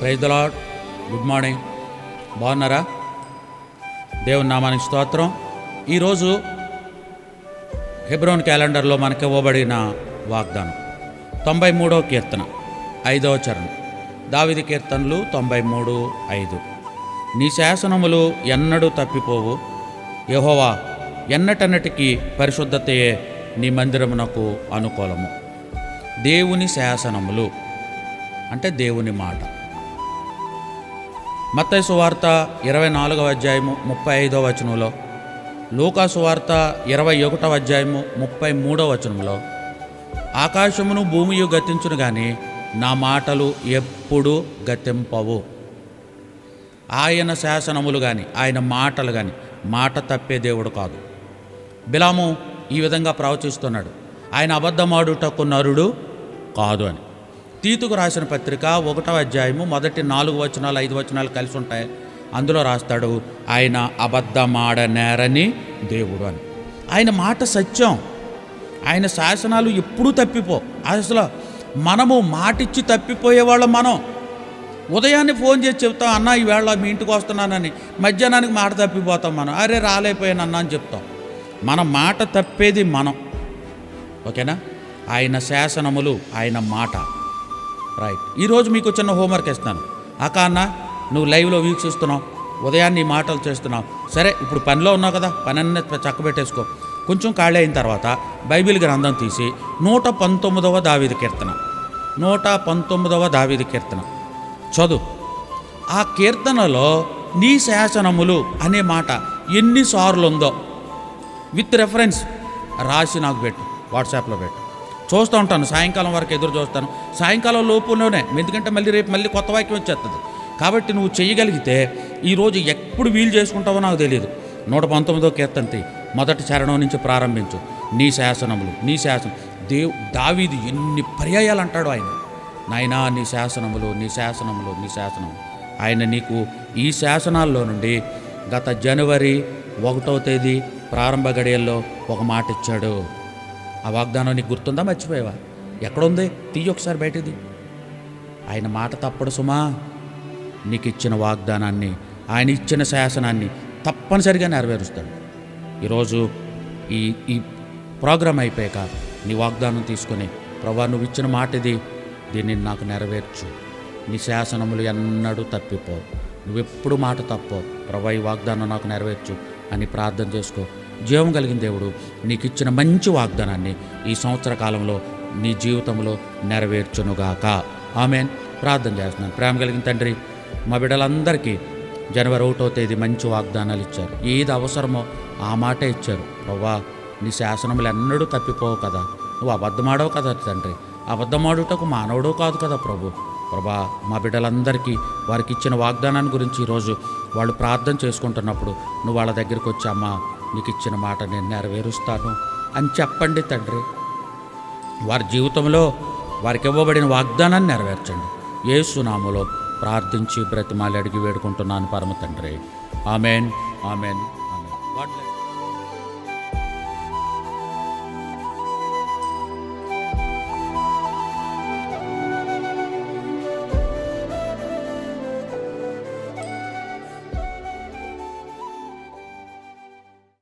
Praise the lord. Good morning. బాగున్నారా? దేవుని నామానికి స్తోత్రం. ఈరోజు హెబ్రోన్ క్యాలెండర్లో మనకి ఇవ్వబడిన వాగ్దానం 93వ కీర్తన 5వ చరణం. దావీదు కీర్తనలు 93:5. నీ శాసనములు ఎన్నడూ తప్పిపోవు, యెహోవా ఎన్నటన్నటికీ పరిశుద్ధతయే నీ మందిరమునకు అనుకూలము. దేవుని శాసనములు అంటే దేవుని మాట. మత్తయి సువార్త 24వ అధ్యాయము 35వ వచనంలో, లూకా సువార్త 21వ అధ్యాయము 33వ వచనంలో, ఆకాశమును భూమియు గతించును గాని నా మాటలు ఎప్పుడూ గతింపవు. ఆయన శాసనములు కానీ ఆయన మాటలు కానీ మాట తప్పే దేవుడు కాదు. బిలాము ఈ విధంగా ప్రవచిస్తున్నాడు, ఆయన అబద్ధమాడుటకు నరుడు కాదు అని. తీతుకు రాసిన పత్రిక 1వ అధ్యాయము మొదటి 4 వచనాలు 5 వచనాలు కలిసి ఉంటాయి. అందులో రాస్తాడు, ఆయన అబద్ధమాడనేరని దేవుడు అని. ఆయన మాట సత్యం, ఆయన శాసనాలు ఎప్పుడూ తప్పిపో. అసలు మనము మాటిచ్చి తప్పిపోయేవాళ్ళం. మనం ఉదయాన్నే ఫోన్ చేసి చెప్తాం, అన్న ఈవేళ మీ ఇంటికి వస్తున్నానని. మధ్యాహ్నానికి మాట తప్పిపోతాం. మనం అరే రాలేకపోయాను అన్న అని చెప్తాం. మన మాట తప్పేది మనం. ఓకేనా? ఆయన శాసనములు, ఆయన మాట. రైట్. ఈరోజు మీకు చిన్న హోంవర్క్ ఇస్తాను. అక్క అన్న, నువ్వు లైవ్లో వీక్షిస్తున్నావు, ఉదయాన్నే ఈ మాటలు చేస్తున్నావు. సరే, ఇప్పుడు పనిలో ఉన్నావు కదా, పని అన్నీ చక్కబెట్టేసుకో. కొంచెం ఖాళీ అయిన తర్వాత బైబిల్ గ్రంథం తీసి 119వ దావీదు కీర్తన 119వ దావీదు కీర్తన చదువు. ఆ కీర్తనలో నీ శాసనములు అనే మాట ఎన్నిసార్లు ఉందో విత్ రెఫరెన్స్ రాసి నాకు పెట్టు, వాట్సాప్లో పెట్టు. చూస్తూ ఉంటాను, సాయంకాలం వరకు ఎదురు చూస్తాను. సాయంకాలం లోపులోనే, ఎందుకంటే రేపు మళ్ళీ కొత్త వాక్యం వచ్చేస్తుంది. కాబట్టి నువ్వు చేయగలిగితే ఈరోజు ఎప్పుడు వీలు చేసుకుంటావో నాకు తెలియదు. 119వ కీర్తన మొదటి చరణం నుంచి ప్రారంభించు. నీ శాసనములు, నీ శాసనం. దావీదు ఎన్ని పర్యాయాలు అంటాడు ఆయన, నాయనా నీ శాసనములు, నీ శాసనములు, నీ శాసనములు. ఆయన నీకు ఈ శాసనాల్లో నుండి గత జనవరి 1వ తేదీ ప్రారంభ గడియల్లో ఒక మాట ఇచ్చాడు. ఆ వాగ్దానం నీకు గుర్తుందా? మర్చిపోయావా? ఎక్కడుంది? తీయి ఒకసారి బయటది. ఆయన మాట తప్పడు సుమా. నీకు ఇచ్చిన వాగ్దానాన్ని, ఆయన ఇచ్చిన శాసనాన్ని తప్పనిసరిగా నెరవేరుస్తాడు. ఈరోజు ఈ ప్రోగ్రాం అయిపోయాక నీ వాగ్దానం తీసుకొని, ప్రభా నువ్వు ఇచ్చిన మాట ఇది, దీన్ని నాకు నెరవేర్చు. నీ శాసనములు ఎన్నడూ తప్పిపో, నువ్వెప్పుడు మాట తప్పో. ప్రభా ఈ వాగ్దానం నాకు నెరవేర్చు అని ప్రార్థన చేసుకో. జీవం కలిగిన దేవుడు నీకు ఇచ్చిన మంచి వాగ్దానాన్ని ఈ సంవత్సర కాలంలో నీ జీవితంలో నెరవేర్చునుగాక. ఆమేన్. ప్రార్థన చేస్తున్నాను. ప్రేమ కలిగిన తండ్రి, మా బిడ్డలందరికీ జనవరి 1వ తేదీ మంచి వాగ్దానాలు ఇచ్చారు. ఏది అవసరమో ఆ మాటే ఇచ్చారు. ప్రభా నీ శాసనములు ఎన్నడూ తప్పిపోవు కదా, నువ్వు అబద్ధమాడవు కదా తండ్రి. అబద్ధమాడుటకు మానవుడు కాదు కదా ప్రభా మా బిడ్డలందరికీ వారికి ఇచ్చిన వాగ్దానాన్ని గురించి ఈరోజు వాళ్ళు ప్రార్థన చేసుకుంటున్నప్పుడు నువ్వు వాళ్ళ దగ్గరికి వచ్చి, అమ్మా నీకు ఇచ్చిన మాట నేను నెరవేరుస్తాను అని చెప్పండి తండ్రి. వారి జీవితంలో వారికి ఇవ్వబడిన వాగ్దానాన్ని నెరవేర్చండి. యేసు నామములో ప్రార్థించి బ్రతిమాలి అడిగి వేడుకుంటున్నాను పరమ తండ్రి. Amen, amen, amen. God bless.